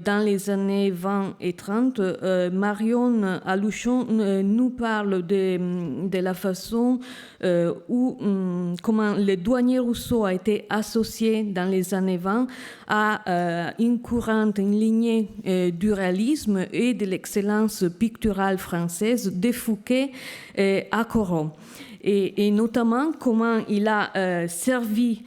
Dans les années 20 et 30, Marion Aluchon nous parle de la façon comment le douanier Rousseau a été associé dans les années 20 à une lignée du réalisme et de l'excellence picturale française de Fouquet à Corot. Et notamment comment il a servi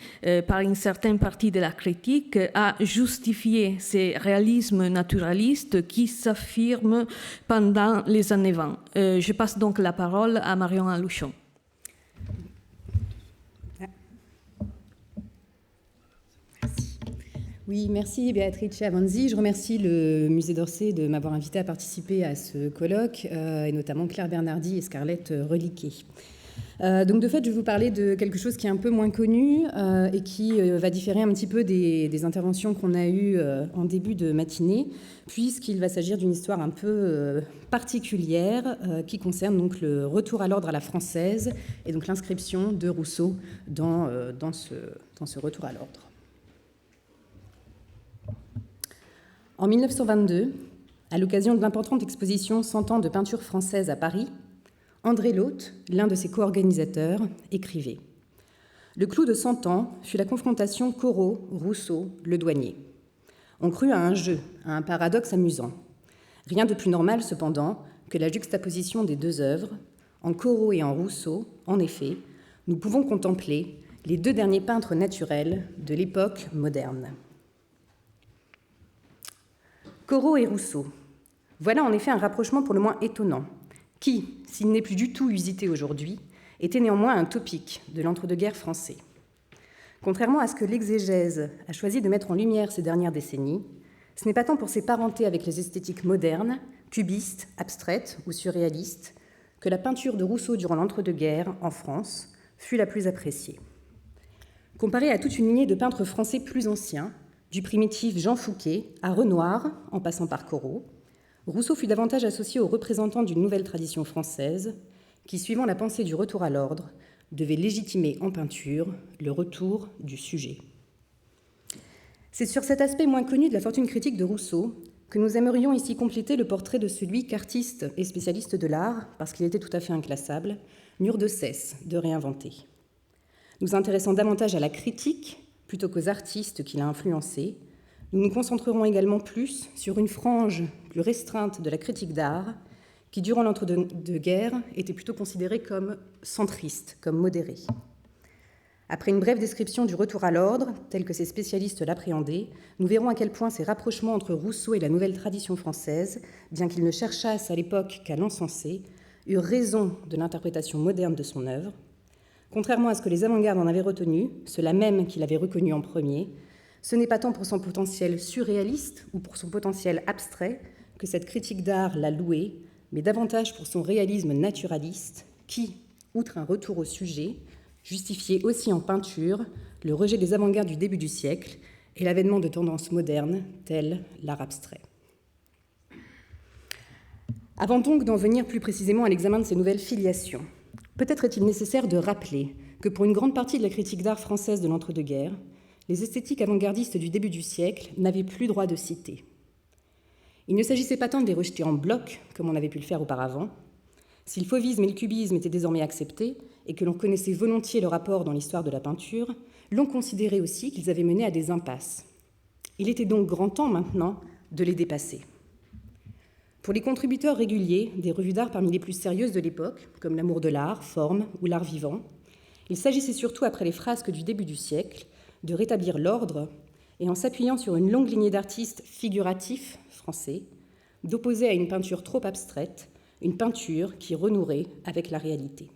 par une certaine partie de la critique à justifier ces réalismes naturalistes qui s'affirment pendant les années 20. Je passe donc la parole à Marion Aluchon. Oui, merci Beatrice Avanzi. Je remercie le Musée d'Orsay de m'avoir invité à participer à ce colloque, et notamment Claire Bernardi et Scarlett Reliquet. Donc de fait, je vais vous parler de quelque chose qui est un peu moins connu et qui va différer un petit peu des interventions qu'on a eues en début de matinée, puisqu'il va s'agir d'une histoire un peu particulière qui concerne donc le retour à l'ordre à la française et donc l'inscription de Rousseau dans ce retour à l'ordre. En 1922, à l'occasion de l'importante exposition 100 ans de peinture française à Paris, André Lhôte, l'un de ses co-organisateurs, écrivait « Le clou de 100 ans fut la confrontation Corot-Rousseau, le douanier. On crut à un jeu, à un paradoxe amusant. Rien de plus normal, cependant, que la juxtaposition des deux œuvres. En Corot et en Rousseau, en effet, nous pouvons contempler les deux derniers peintres naturels de l'époque moderne. » Corot et Rousseau. Voilà en effet un rapprochement pour le moins étonnant, qui, s'il n'est plus du tout usité aujourd'hui, était néanmoins un topique de l'entre-deux-guerres français. Contrairement à ce que l'exégèse a choisi de mettre en lumière ces dernières décennies, ce n'est pas tant pour ses parentés avec les esthétiques modernes, cubistes, abstraites ou surréalistes, que la peinture de Rousseau durant l'entre-deux-guerres, en France, fut la plus appréciée. Comparée à toute une lignée de peintres français plus anciens, du primitif Jean Fouquet à Renoir, en passant par Corot, Rousseau fut davantage associé aux représentants d'une nouvelle tradition française qui, suivant la pensée du retour à l'ordre, devait légitimer en peinture le retour du sujet. C'est sur cet aspect moins connu de la fortune critique de Rousseau que nous aimerions ici compléter le portrait de celui qu'artiste et spécialiste de l'art, parce qu'il était tout à fait inclassable, n'eurent de cesse de réinventer. Nous intéressant davantage à la critique plutôt qu'aux artistes qui l'a influencé, nous nous concentrerons également plus sur une frange plus restreinte de la critique d'art qui, durant l'entre-deux-guerres, était plutôt considérée comme centriste, comme modérée. Après une brève description du retour à l'ordre, tel que ces spécialistes l'appréhendaient, nous verrons à quel point ces rapprochements entre Rousseau et la nouvelle tradition française, bien qu'ils ne cherchassent à l'époque qu'à l'encenser, eurent raison de l'interprétation moderne de son œuvre. Contrairement à ce que les avant-gardes en avaient retenu, ceux-là même qui l'avaient reconnu en premier, ce n'est pas tant pour son potentiel surréaliste ou pour son potentiel abstrait que cette critique d'art l'a loué, mais davantage pour son réalisme naturaliste qui, outre un retour au sujet, justifiait aussi en peinture le rejet des avant-gardes du début du siècle et l'avènement de tendances modernes telles l'art abstrait. Avant donc d'en venir plus précisément à l'examen de ces nouvelles filiations, peut-être est-il nécessaire de rappeler que pour une grande partie de la critique d'art française de l'entre-deux-guerres, les esthétiques avant-gardistes du début du siècle n'avaient plus droit de citer. Il ne s'agissait pas tant de les rejeter en bloc, comme on avait pu le faire auparavant. Si le fauvisme et le cubisme étaient désormais acceptés et que l'on connaissait volontiers leur apport dans l'histoire de la peinture, l'on considérait aussi qu'ils avaient mené à des impasses. Il était donc grand temps maintenant de les dépasser. Pour les contributeurs réguliers des revues d'art parmi les plus sérieuses de l'époque, comme L'Amour de l'art, Forme ou L'Art vivant, il s'agissait surtout, après les frasques du début du siècle, de rétablir l'ordre et, en s'appuyant sur une longue lignée d'artistes figuratifs français, d'opposer à une peinture trop abstraite une peinture qui renouerait avec la réalité.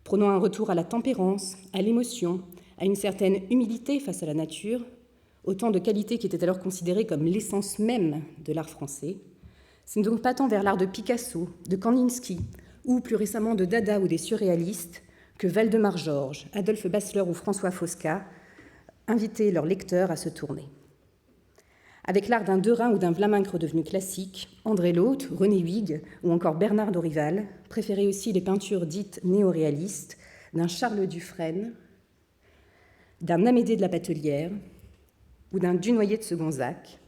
Prônant un retour à la tempérance, à l'émotion, à une certaine humilité face à la nature, autant de qualités qui étaient alors considérées comme l'essence même de l'art français, ce n'est donc pas tant vers l'art de Picasso, de Kandinsky, ou plus récemment de Dada ou des surréalistes, que Waldemar Georges, Adolphe Basler ou François Fosca invitaient leurs lecteurs à se tourner. Avec l'art d'un Derain ou d'un Vlaminck redevenu classique, André Lhôte, René Huyghe ou encore Bernard Dorival préféraient aussi les peintures dites néo-réalistes d'un Charles Dufresne, d'un Amédée de la Batelière ou d'un Dunoyer de Segonzac,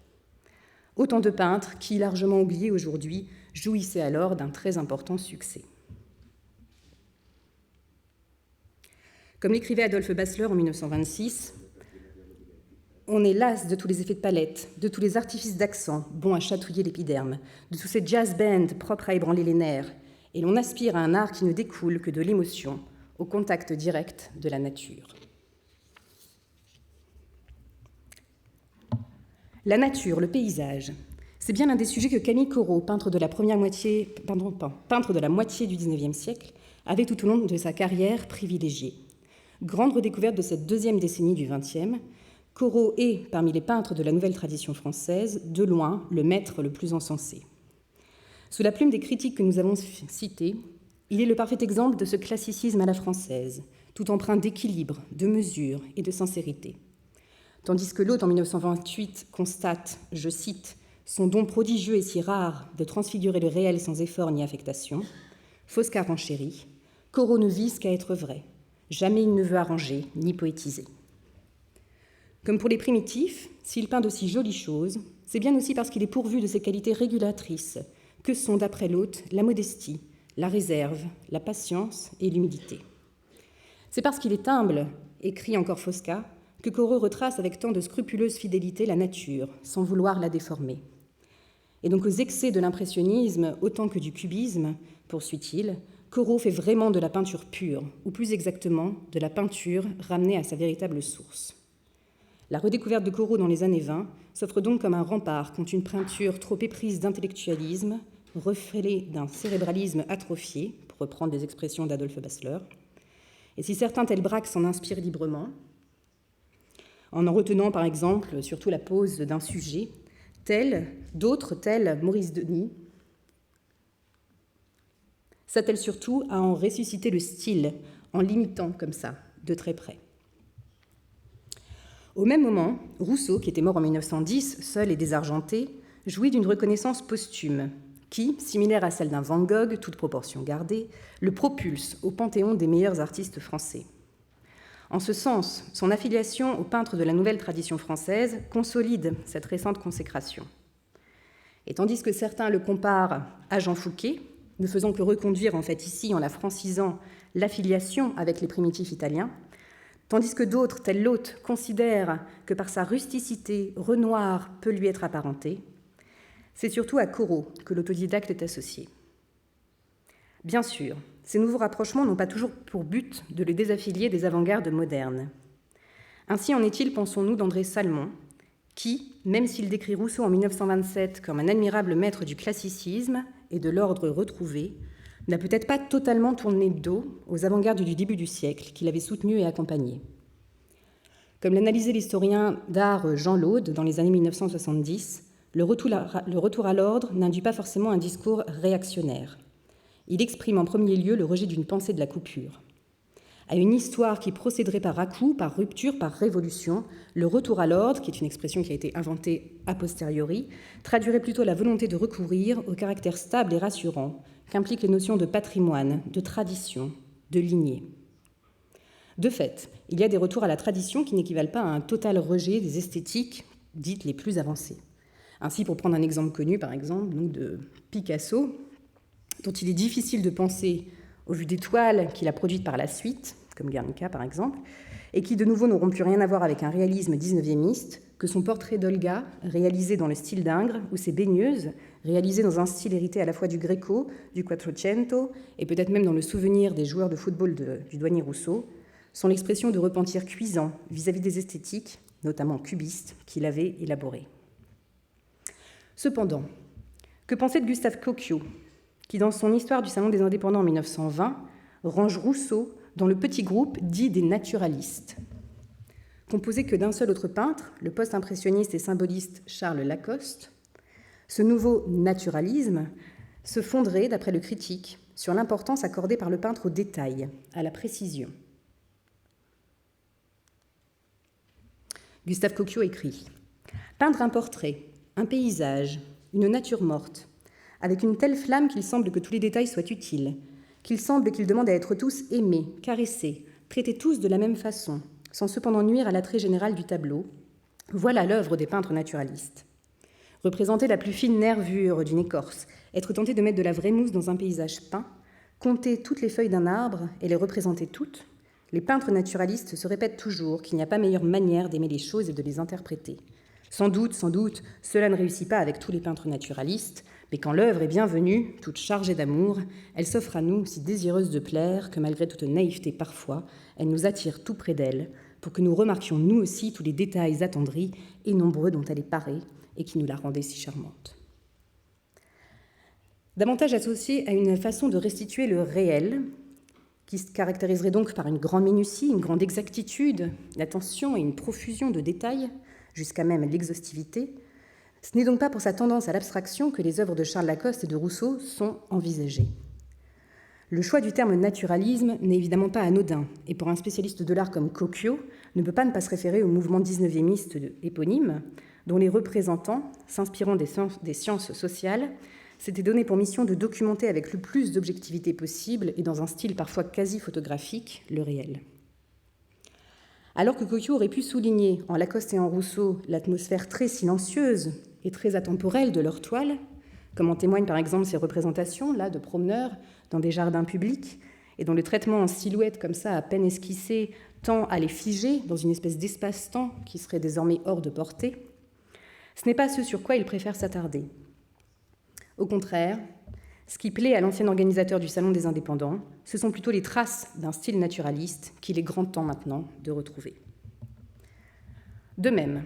Autant de peintres qui, largement oubliés aujourd'hui, jouissaient alors d'un très important succès. Comme l'écrivait Adolphe Basler en 1926, on est las de tous les effets de palette, de tous les artifices d'accent bons à chatouiller l'épiderme, de tous ces jazz bands propres à ébranler les nerfs, et l'on aspire à un art qui ne découle que de l'émotion, au contact direct de la nature. La nature, le paysage, c'est bien l'un des sujets que Camille Corot, peintre de la moitié du XIXe siècle, avait tout au long de sa carrière privilégié. Grande redécouverte de cette deuxième décennie du XXe, Corot est, parmi les peintres de la nouvelle tradition française, de loin le maître le plus encensé. Sous la plume des critiques que nous avons citées, il est le parfait exemple de ce classicisme à la française, tout empreint d'équilibre, de mesure et de sincérité. Tandis que l'autre, en 1928, constate, je cite, « son don prodigieux et si rare de transfigurer le réel sans effort ni affectation », Foscard renchérit, « Corot ne vise qu'à être vrai. Jamais il ne veut arranger ni poétiser. » Comme pour les primitifs, s'il peint d'aussi jolies choses, c'est bien aussi parce qu'il est pourvu de ces qualités régulatrices que sont, d'après l'hôte, la modestie, la réserve, la patience et l'humilité. C'est parce qu'il est humble, écrit encore Foscard, que Corot retrace avec tant de scrupuleuse fidélité la nature, sans vouloir la déformer. Et donc aux excès de l'impressionnisme, autant que du cubisme, poursuit-il, Corot fait vraiment de la peinture pure, ou plus exactement, de la peinture ramenée à sa véritable source. La redécouverte de Corot dans les années 20 s'offre donc comme un rempart contre une peinture trop éprise d'intellectualisme, reflet d'un cérébralisme atrophié, pour reprendre les expressions d'Adolphe Basler. Et si certains tels Braque s'en inspirent librement, en retenant par exemple surtout la pose d'un sujet, d'autres, tels Maurice Denis, s'attellent surtout à en ressusciter le style, en l'imitant comme ça, de très près. Au même moment, Rousseau, qui était mort en 1910, seul et désargenté, jouit d'une reconnaissance posthume qui, similaire à celle d'un Van Gogh, toute proportion gardée, le propulse au panthéon des meilleurs artistes français. En ce sens, son affiliation aux peintres de la nouvelle tradition française consolide cette récente consécration. Et tandis que certains le comparent à Jean Fouquet, ne faisant que reconduire en fait ici, en la francisant, l'affiliation avec les primitifs italiens, tandis que d'autres, tels l'hôte, considèrent que par sa rusticité, Renoir peut lui être apparenté, c'est surtout à Corot que l'autodidacte est associé. Bien sûr, ces nouveaux rapprochements n'ont pas toujours pour but de le désaffilier des avant-gardes modernes. Ainsi en est-il, pensons-nous, d'André Salmon, qui, même s'il décrit Rousseau en 1927 comme un admirable maître du classicisme et de l'ordre retrouvé, n'a peut-être pas totalement tourné le dos aux avant-gardes du début du siècle qu'il avait soutenues et accompagnées. Comme l'analysait l'historien d'art Jean Laude dans les années 1970, le retour à l'ordre n'induit pas forcément un discours réactionnaire. Il exprime en premier lieu le rejet d'une pensée de la coupure. À une histoire qui procéderait par à-coups, par rupture, par révolution, le retour à l'ordre, qui est une expression qui a été inventée a posteriori, traduirait plutôt la volonté de recourir au caractère stable et rassurant qu'impliquent les notions de patrimoine, de tradition, de lignée. De fait, il y a des retours à la tradition qui n'équivalent pas à un total rejet des esthétiques dites les plus avancées. Ainsi, pour prendre un exemple connu, par exemple, donc de Picasso, dont il est difficile de penser, au vu des toiles qu'il a produites par la suite, comme Guernica par exemple, et qui de nouveau n'auront plus rien à voir avec un réalisme 19e, que son portrait d'Olga, réalisé dans le style d'Ingres, ou ses baigneuses, réalisées dans un style hérité à la fois du Greco, du Quattrocento, et peut-être même dans le souvenir des joueurs de football du douanier Rousseau, sont l'expression de repentir cuisant vis-à-vis des esthétiques, notamment cubistes, qu'il avait élaborées. Cependant, que penser de Gustave Cocchio, qui, dans son Histoire du Salon des Indépendants en 1920, range Rousseau dans le petit groupe dit des naturalistes. Composé que d'un seul autre peintre, le post-impressionniste et symboliste Charles Lacoste, ce nouveau naturalisme se fonderait, d'après le critique, sur l'importance accordée par le peintre au détail, à la précision. Gustave Cocchio écrit « Peindre un portrait, un paysage, une nature morte, avec une telle flamme qu'il semble que tous les détails soient utiles, qu'il semble qu'ils demandent à être tous aimés, caressés, traités tous de la même façon, sans cependant nuire à l'attrait général du tableau, voilà l'œuvre des peintres naturalistes. Représenter la plus fine nervure d'une écorce, être tenté de mettre de la vraie mousse dans un paysage peint, compter toutes les feuilles d'un arbre et les représenter toutes, les peintres naturalistes se répètent toujours qu'il n'y a pas meilleure manière d'aimer les choses et de les interpréter. Sans doute, cela ne réussit pas avec tous les peintres naturalistes, mais quand l'œuvre est bienvenue, toute chargée d'amour, elle s'offre à nous si désireuse de plaire que malgré toute naïveté parfois, elle nous attire tout près d'elle pour que nous remarquions nous aussi tous les détails attendris et nombreux dont elle est parée et qui nous la rendaient si charmante. Davantage associé à une façon de restituer le réel, qui se caractériserait donc par une grande minutie, une grande exactitude, une attention et une profusion de détails, jusqu'à même l'exhaustivité, ce n'est donc pas pour sa tendance à l'abstraction que les œuvres de Charles Lacoste et de Rousseau sont envisagées. Le choix du terme naturalisme n'est évidemment pas anodin, et pour un spécialiste de l'art comme Cocchio, ne peut pas ne pas se référer au mouvement 19e éponyme, dont les représentants, s'inspirant des sciences sociales, s'étaient donné pour mission de documenter avec le plus d'objectivité possible et dans un style parfois quasi photographique, le réel. Alors que Cocchio aurait pu souligner en Lacoste et en Rousseau l'atmosphère très silencieuse et très atemporelle de leur toile, comme en témoignent par exemple ces représentations là de promeneurs dans des jardins publics, et dont le traitement en silhouette comme ça à peine esquissé tend à les figer dans une espèce d'espace-temps qui serait désormais hors de portée, ce n'est pas ce sur quoi ils préfèrent s'attarder. Au contraire, ce qui plaît à l'ancien organisateur du Salon des Indépendants, ce sont plutôt les traces d'un style naturaliste qu'il est grand temps maintenant de retrouver. De même,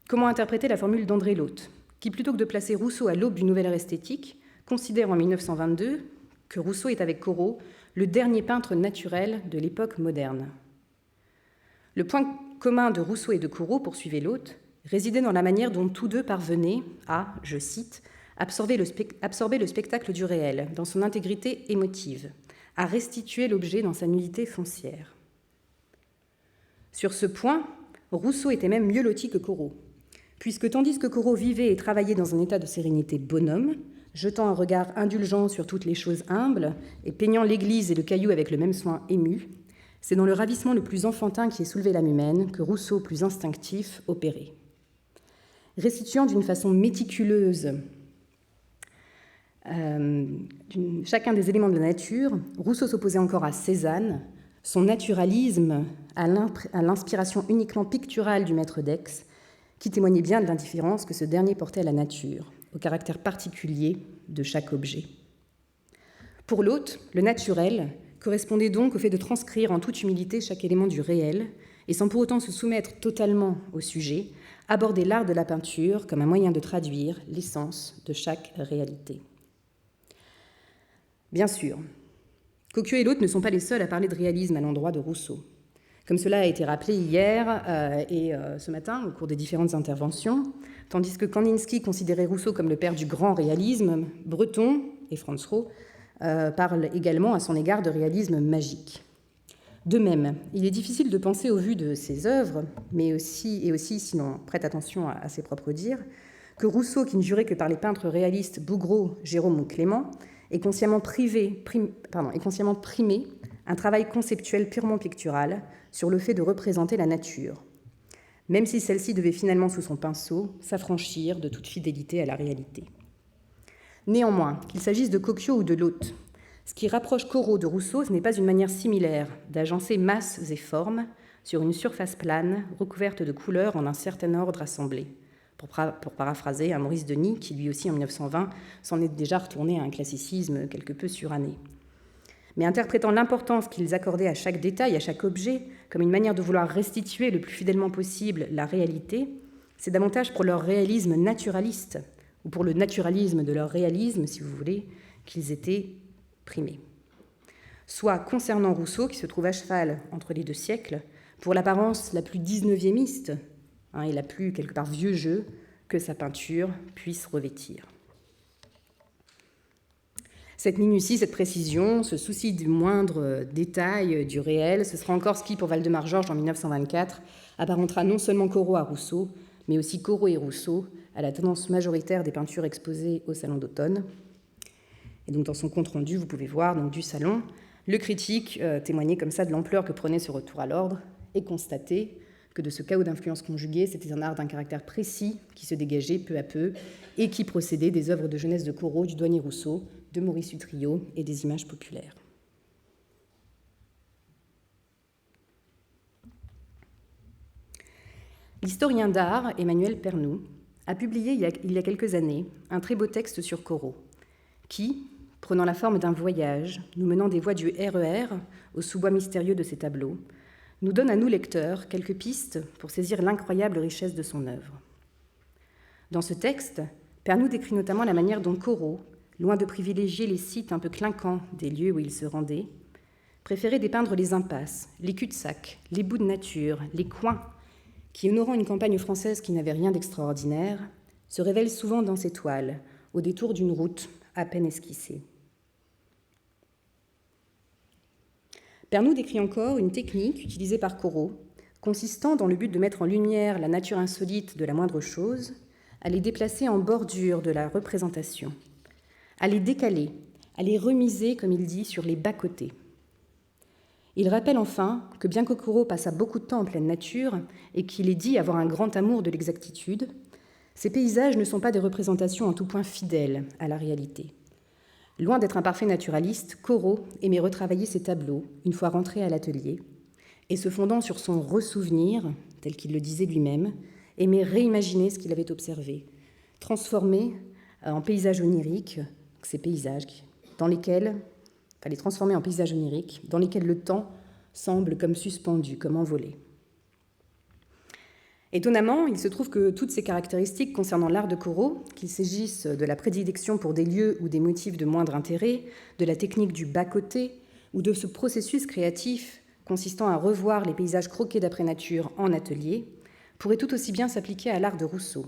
comment interpréter la formule d'André Lhote, qui, plutôt que de placer Rousseau à l'aube du nouvel art esthétique, considère en 1922 que Rousseau est avec Corot le dernier peintre naturel de l'époque moderne. Le point commun de Rousseau et de Corot, poursuivait Lhote, résidait dans la manière dont tous deux parvenaient à, je cite, absorber le spectacle du réel dans son intégrité émotive, à restituer l'objet dans sa nullité foncière. Sur ce point, Rousseau était même mieux loti que Corot, puisque tandis que Corot vivait et travaillait dans un état de sérénité bonhomme, jetant un regard indulgent sur toutes les choses humbles et peignant l'église et le caillou avec le même soin ému, c'est dans le ravissement le plus enfantin qui ait soulevé l'âme humaine que Rousseau, plus instinctif, opérait. Restituant d'une façon méticuleuse chacun des éléments de la nature, Rousseau s'opposait encore à Cézanne, son naturalisme à l'inspiration uniquement picturale du maître d'Aix, qui témoignait bien de l'indifférence que ce dernier portait à la nature, au caractère particulier de chaque objet. Pour Lhote, le naturel correspondait donc au fait de transcrire en toute humilité chaque élément du réel, et sans pour autant se soumettre totalement au sujet, aborder l'art de la peinture comme un moyen de traduire l'essence de chaque réalité. Bien sûr, Cocchio et Lhote ne sont pas les seuls à parler de réalisme à l'endroit de Rousseau. Comme cela a été rappelé hier et ce matin au cours des différentes interventions, tandis que Kandinsky considérait Rousseau comme le père du grand réalisme, Breton et Franz Rau parlent également à son égard de réalisme magique. De même, il est difficile de penser au vu de ses œuvres, mais aussi, si l'on prête attention à ses propres dires, que Rousseau, qui ne jurait que par les peintres réalistes Bouguereau, Gérôme ou Clément, ait consciemment primé un travail conceptuel purement pictural sur le fait de représenter la nature, même si celle-ci devait finalement, sous son pinceau, s'affranchir de toute fidélité à la réalité. Néanmoins, qu'il s'agisse de Cocchio ou de Lhote, ce qui rapproche Corot de Rousseau, ce n'est pas une manière similaire d'agencer masses et formes sur une surface plane recouverte de couleurs en un certain ordre assemblé, pour paraphraser un Maurice Denis qui, lui aussi, en 1920, s'en est déjà retourné à un classicisme quelque peu suranné. Mais interprétant l'importance qu'ils accordaient à chaque détail, à chaque objet, comme une manière de vouloir restituer le plus fidèlement possible la réalité, c'est davantage pour leur réalisme naturaliste, ou pour le naturalisme de leur réalisme, si vous voulez, qu'ils étaient primés. Soit concernant Rousseau, qui se trouve à cheval entre les deux siècles, pour l'apparence la plus 19e et la plus, quelque part, vieux jeu que sa peinture puisse revêtir. Cette minutie, cette précision, ce souci du moindre détail du réel, ce sera encore ce qui, pour Waldemar Georges en 1924, apparentera non seulement Corot à Rousseau, mais aussi Corot et Rousseau à la tendance majoritaire des peintures exposées au Salon d'automne. Et donc dans son compte-rendu, vous pouvez voir donc, du salon, le critique témoignait comme ça de l'ampleur que prenait ce retour à l'ordre et constater que de ce chaos d'influences conjuguées, c'était un art d'un caractère précis qui se dégageait peu à peu et qui procédait des œuvres de jeunesse de Corot, du douanier Rousseau, de Maurice Utrillo et des images populaires. L'historien d'art, Emmanuel Pernoud, a publié il y a quelques années un très beau texte sur Corot, qui, prenant la forme d'un voyage, nous menant des voies du RER au sous-bois mystérieux de ses tableaux, nous donne à nous lecteurs quelques pistes pour saisir l'incroyable richesse de son œuvre. Dans ce texte, Pernoud décrit notamment la manière dont Corot, loin de privilégier les sites un peu clinquants des lieux où il se rendait, préférait dépeindre les impasses, les cul-de-sac, les bouts de nature, les coins, qui, honorant une campagne française qui n'avait rien d'extraordinaire, se révèlent souvent dans ses toiles, au détour d'une route à peine esquissée. Pernoud décrit encore une technique utilisée par Corot, consistant, dans le but de mettre en lumière la nature insolite de la moindre chose, à les déplacer en bordure de la représentation, à les décaler, à les remiser, comme il dit, sur les bas-côtés. Il rappelle enfin que bien que Corot passât beaucoup de temps en pleine nature et qu'il ait dit avoir un grand amour de l'exactitude, ces paysages ne sont pas des représentations en tout point fidèles à la réalité. Loin d'être un parfait naturaliste, Corot aimait retravailler ses tableaux une fois rentré à l'atelier et, se fondant sur son ressouvenir, tel qu'il le disait lui-même, aimait réimaginer ce qu'il avait observé, transformer en paysages oniriques ces paysages dans lesquels, les transformer en paysages oniriques dans lesquels le temps semble comme suspendu, comme envolé. Étonnamment, il se trouve que toutes ces caractéristiques concernant l'art de Corot, qu'il s'agisse de la prédilection pour des lieux ou des motifs de moindre intérêt, de la technique du bas-côté, ou de ce processus créatif consistant à revoir les paysages croqués d'après nature en atelier, pourraient tout aussi bien s'appliquer à l'art de Rousseau.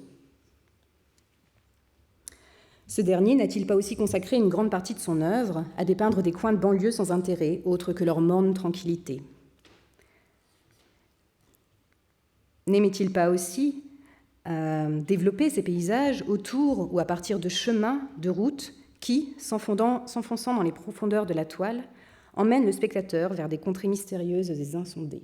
Ce dernier n'a-t-il pas aussi consacré une grande partie de son œuvre à dépeindre des coins de banlieue sans intérêt, autre que leur morne tranquillité ? N'aimait-il pas aussi développer ces paysages autour ou à partir de chemins, de routes qui, s'enfonçant dans les profondeurs de la toile, emmènent le spectateur vers des contrées mystérieuses et insondées ?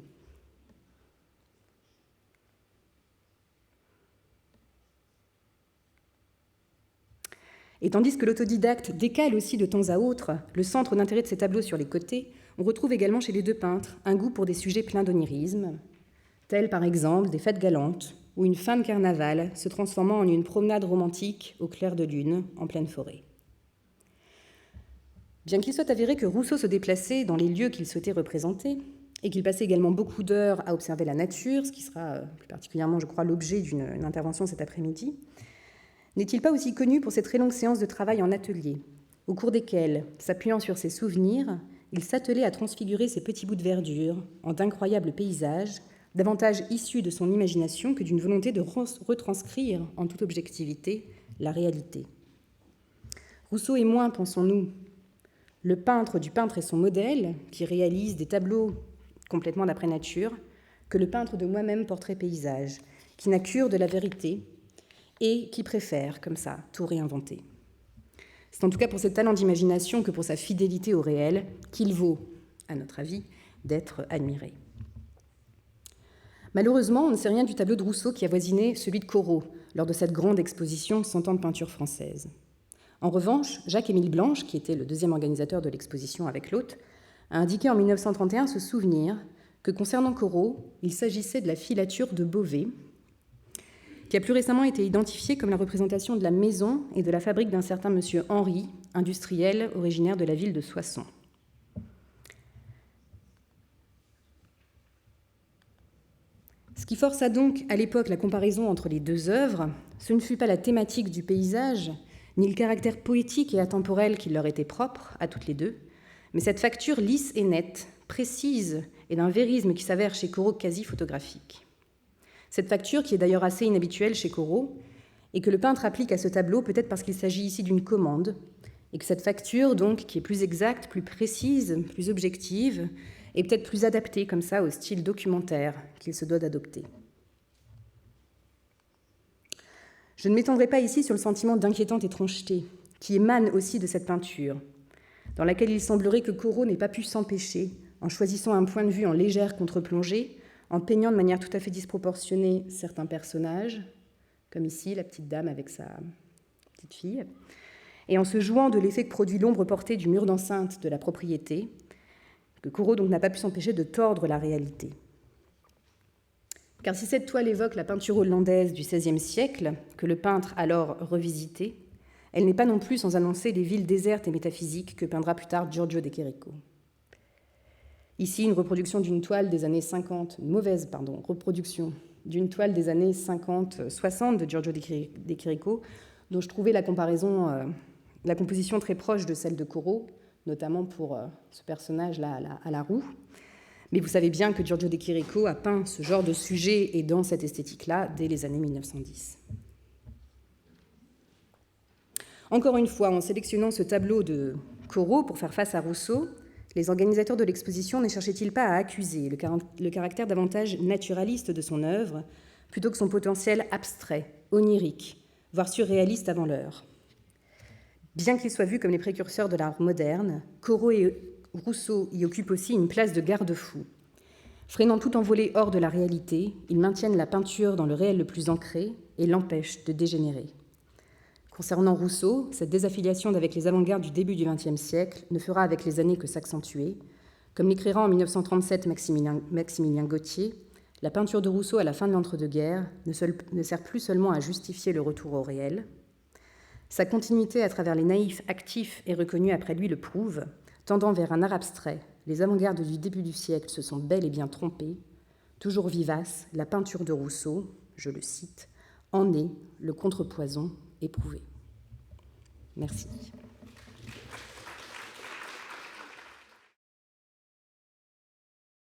Et tandis que l'autodidacte décale aussi de temps à autre le centre d'intérêt de ses tableaux sur les côtés, on retrouve également chez les deux peintres un goût pour des sujets pleins d'onirisme, tels par exemple des fêtes galantes ou une fin de carnaval se transformant en une promenade romantique au clair de lune en pleine forêt. Bien qu'il soit avéré que Rousseau se déplaçait dans les lieux qu'il souhaitait représenter et qu'il passait également beaucoup d'heures à observer la nature, ce qui sera plus particulièrement, je crois, l'objet d'une intervention cet après-midi, n'est-il pas aussi connu pour ces très longues séances de travail en atelier, au cours desquelles, s'appuyant sur ses souvenirs, il s'attelait à transfigurer ces petits bouts de verdure en d'incroyables paysages, davantage issus de son imagination que d'une volonté de retranscrire en toute objectivité la réalité. Rousseau est moins, pensons-nous, le peintre du peintre et son modèle, qui réalise des tableaux complètement d'après nature, que le peintre de moi-même portrait paysage, qui n'a cure de la vérité et qui préfère, comme ça, tout réinventer. C'est en tout cas pour ce talent d'imagination que pour sa fidélité au réel qu'il vaut, à notre avis, d'être admiré. Malheureusement, on ne sait rien du tableau de Rousseau qui avoisinait celui de Corot lors de cette grande exposition 100 ans de peinture française. En revanche, Jacques-Émile Blanche, qui était le deuxième organisateur de l'exposition avec l'hôte, a indiqué en 1931 se souvenir que concernant Corot, il s'agissait de la filature de Beauvais, qui a plus récemment été identifiée comme la représentation de la maison et de la fabrique d'un certain monsieur Henry, industriel originaire de la ville de Soissons. Ce qui força donc à l'époque la comparaison entre les deux œuvres, ce ne fut pas la thématique du paysage, ni le caractère poétique et atemporel qui leur était propre à toutes les deux, mais cette facture lisse et nette, précise et d'un vérisme qui s'avère chez Corot quasi photographique. Cette facture, qui est d'ailleurs assez inhabituelle chez Corot, et que le peintre applique à ce tableau peut-être parce qu'il s'agit ici d'une commande, et que cette facture, donc, qui est plus exacte, plus précise, plus objective, est peut-être plus adaptée, comme ça, au style documentaire qu'il se doit d'adopter. Je ne m'étendrai pas ici sur le sentiment d'inquiétante étrangeté qui émane aussi de cette peinture, dans laquelle il semblerait que Corot n'ait pas pu s'empêcher, en choisissant un point de vue en légère contre-plongée, en peignant de manière tout à fait disproportionnée certains personnages, comme ici la petite dame avec sa petite fille, et en se jouant de l'effet que produit l'ombre portée du mur d'enceinte de la propriété, que Corot donc n'a pas pu s'empêcher de tordre la réalité. Car si cette toile évoque la peinture hollandaise du XVIe siècle, que le peintre alors revisitait, elle n'est pas non plus sans annoncer les villes désertes et métaphysiques que peindra plus tard Giorgio de Chirico. Ici, une reproduction d'une toile des années 50, une mauvaise reproduction d'une toile des années 50-60 de Giorgio de Chirico, dont je trouvais la composition très proche de celle de Corot, notamment pour ce personnage-là à la roue. Mais vous savez bien que Giorgio de Chirico a peint ce genre de sujet et dans cette esthétique-là dès les années 1910. Encore une fois, en sélectionnant ce tableau de Corot pour faire face à Rousseau, les organisateurs de l'exposition ne cherchaient-ils pas à accuser le caractère davantage naturaliste de son œuvre plutôt que son potentiel abstrait, onirique, voire surréaliste avant l'heure? Bien qu'ils soient vus comme les précurseurs de l'art moderne, Corot et Rousseau y occupent aussi une place de garde-fou. Freinant tout envolé hors de la réalité, ils maintiennent la peinture dans le réel le plus ancré et l'empêchent de dégénérer. Concernant Rousseau, cette désaffiliation d'avec les avant-gardes du début du XXe siècle ne fera avec les années que s'accentuer. Comme l'écrira en 1937 Maximilien Gautier, la peinture de Rousseau à la fin de l'entre-deux-guerres ne sert plus seulement à justifier le retour au réel. Sa continuité à travers les naïfs actifs et reconnus après lui le prouve. Tendant vers un art abstrait, les avant-gardes du début du siècle se sont bel et bien trompés. Toujours vivace, la peinture de Rousseau, je le cite, en est le contrepoison éprouvé. Merci.